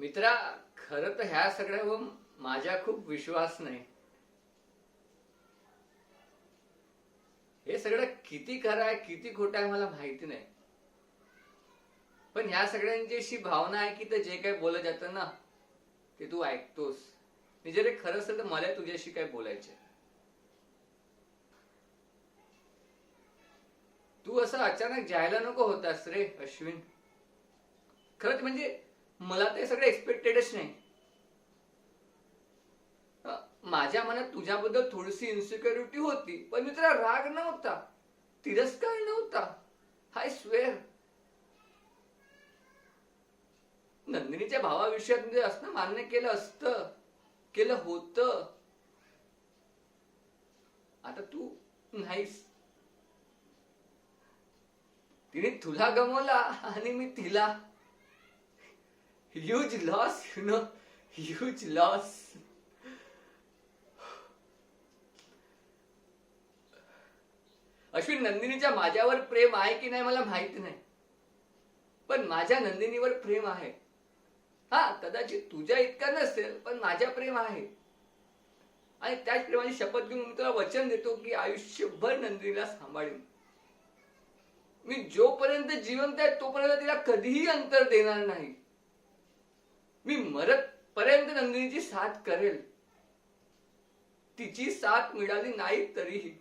मित्रा, खरं तर ह्या सगळ्यावर माझा खूप विश्वास नाही. हे सगळं किती खरं आहे किती खोटं आहे मला माहिती नाही. पण ह्या सगळ्यांची अशी भावना आहे की ते जे काही बोलत जातं ना ते तू ऐकतोस. मी जर खरं असेल तर मला तुझ्याशी काय बोलायचे. तू असं अचानक जायला नको होतास रे अश्विन. खरंच म्हणजे मला ते सगळं एक्सपेक्टेडच नाही. माझ्या मनात तुझ्याबद्दल थोडीशी इन्सिक्युरिटी होती, पण मित्रा राग नव्हता, तिरस्कार नव्हता. I swear. नंदिनीच्या भावाविषयात म्हणजे असणं मान्य केलं असतं, केलं होतं. आता तू नाहीस. तिने तुला गमवला आणि मी तिला. Huge loss, you know, huge loss. Ashwin, नंदिनीच्या माझ्यावर प्रेम आहे की नाही मला माहिती नाही, पण माझ्या नंदिनीवर प्रेम आहे. हा, कदाचित तुझ्या इतका नसेल, पण माझ्या प्रेम आहे. आणि त्याच प्रेमाची शपथ घेऊन मी तुला वचन देतो की आयुष्यभर नंदिनीला सांभाळीन. मी जोपर्यंत जिवंत आहे तोपर्यंत तिला कधीही अंतर देणार नाही. मी मरत पर्यंत नंदिनीची साथ करेल. तिची साथ मिळाली नाही तरीही.